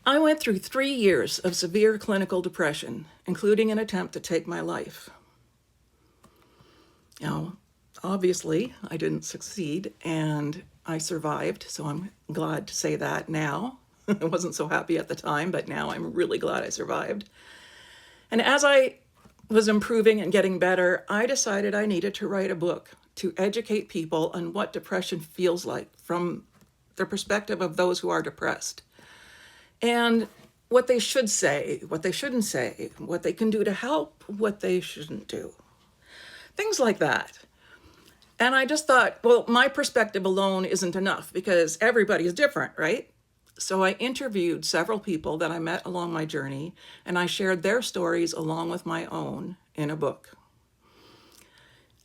I went through 3 years of severe clinical depression, including an attempt to take my life. Now, obviously, I didn't succeed and I survived, so I'm glad to say that now. I wasn't so happy at the time, but now I'm really glad I survived. And as I was improving and getting better, I decided I needed to write a book to educate people on what depression feels like from the perspective of those who are depressed. And what they should say, what they shouldn't say, what they can do to help, what they shouldn't do. Things like that. And I just thought, well, my perspective alone isn't enough because everybody is different, right? So I interviewed several people that I met along my journey, and I shared their stories along with my own in a book.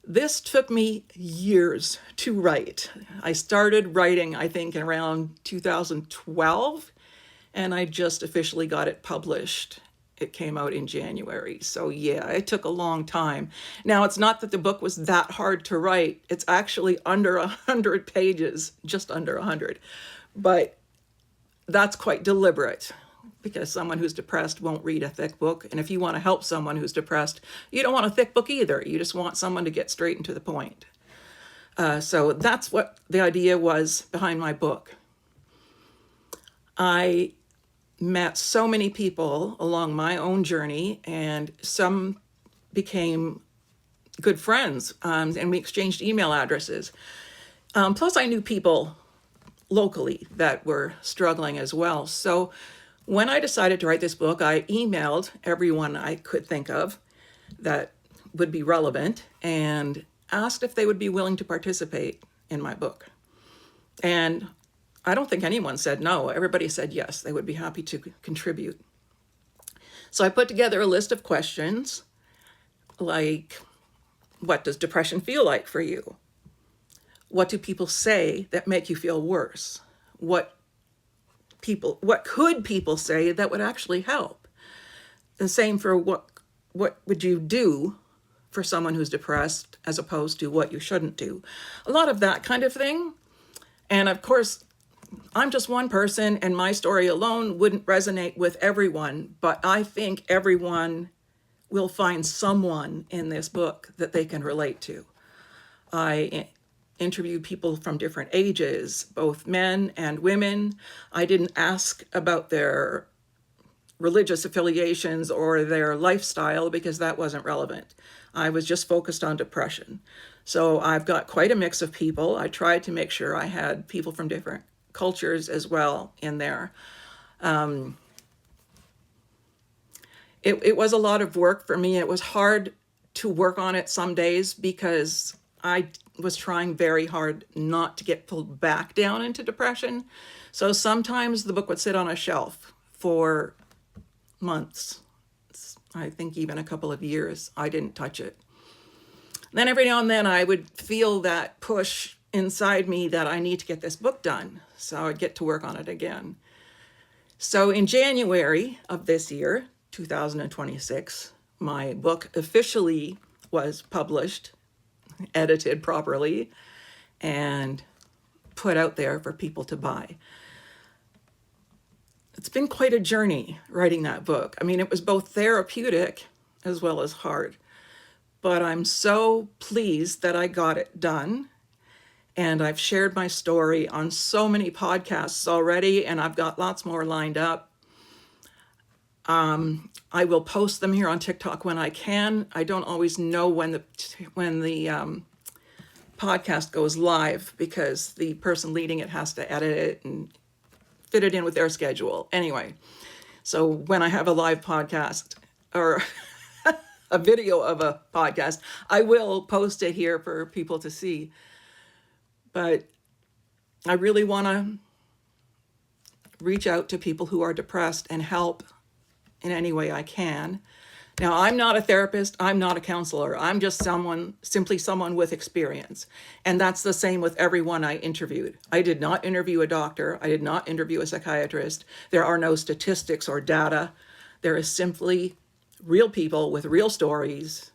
This took me years to write. I started writing, I think, in around 2012, and I just officially got it published. It came out in January. So yeah, it took a long time. Now, it's not that the book was that hard to write. It's actually under 100 pages, just under 100. But that's quite deliberate because someone who's depressed won't read a thick book. And if you want to help someone who's depressed, you don't want a thick book either. You just want someone to get straight and to the point. So that's what the idea was behind my book. I met so many people along my own journey, and some became good friends, and we exchanged email addresses. Plus, I knew people locally that were struggling as well. So when I decided to write this book, I emailed everyone I could think of that would be relevant and asked if they would be willing to participate in my book. And I don't think anyone said no. Everybody said yes, they would be happy to contribute. So I put together a list of questions like, what does depression feel like for you? What do people say that make you feel worse? What could people say that would actually help? The same for what would you do for someone who's depressed as opposed to what you shouldn't do? A lot of that kind of thing. And of course, I'm just one person and my story alone wouldn't resonate with everyone, but I think everyone will find someone in this book that they can relate to. I interviewed people from different ages, both men and women. I didn't ask about their religious affiliations or their lifestyle because that wasn't relevant. I was just focused on depression. So I've got quite a mix of people. I tried to make sure I had people from different cultures as well in there. It was a lot of work for me. It was hard to work on it some days because I was trying very hard not to get pulled back down into depression. So sometimes the book would sit on a shelf for months. I think even a couple of years, I didn't touch it. Then every now and then I would feel that push inside me that I need to get this book done. So I'd get to work on it again. So in January of this year, 2026, my book officially was published, edited properly, and put out there for people to buy. It's been quite a journey writing that book. I mean, it was both therapeutic as well as hard, but I'm so pleased that I got it done. And I've shared my story on so many podcasts already, and I've got lots more lined up. I will post them here on TikTok when I can. I don't always know when the podcast goes live because the person leading it has to edit it and fit it in with their schedule. Anyway, so when I have a live podcast or a video of a podcast, I will post it here for people to see. But I really want to reach out to people who are depressed and help in any way I can. Now, I'm not a therapist. I'm not a counselor. I'm just simply someone with experience. And that's the same with everyone I interviewed. I did not interview a doctor. I did not interview a psychiatrist. There are no statistics or data. There is simply real people with real stories.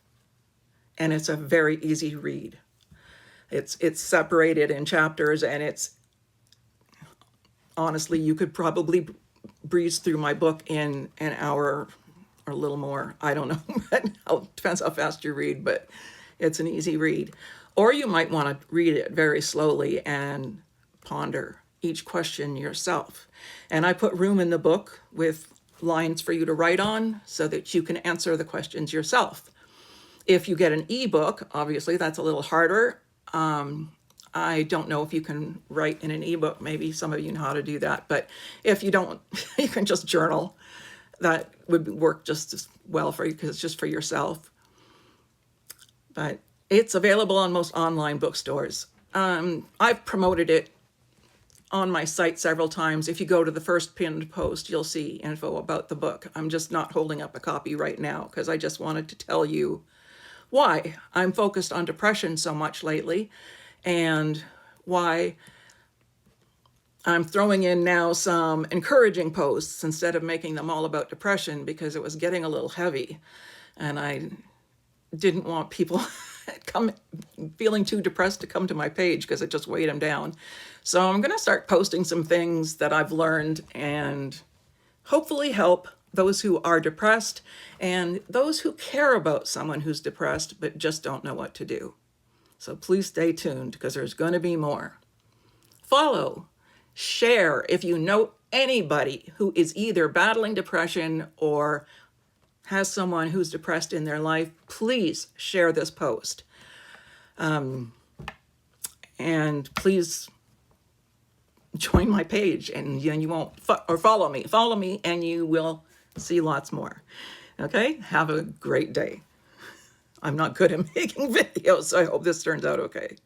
And it's a very easy read. It's separated in chapters, and it's honestly, you could probably breeze through my book in an hour or a little more. I don't know. It depends how fast you read, but it's an easy read. Or you might want to read it very slowly and ponder each question yourself. And I put room in the book with lines for you to write on so that you can answer the questions yourself. If you get an ebook, obviously that's a little harder. I don't know if you can write in an ebook. Maybe some of you know how to do that. But if you don't, you can just journal. That would work just as well for you because it's just for yourself. But it's available on most online bookstores. I've promoted it on my site several times. If you go to the first pinned post, you'll see info about the book. I'm just not holding up a copy right now because I just wanted to tell you why I'm focused on depression so much lately and why I'm throwing in now some encouraging posts instead of making them all about depression because it was getting a little heavy and I didn't want people feeling too depressed to come to my page because it just weighed them down. So I'm going to start posting some things that I've learned and hopefully help those who are depressed and those who care about someone who's depressed but just don't know what to do. So please stay tuned because there's going to be more. Follow, share if you know anybody who is either battling depression or has someone who's depressed in their life. Please share this post. And please join my page and then you won't, or follow me and you will see lots more. Okay, have a great day. I'm not good at making videos, so I hope this turns out okay.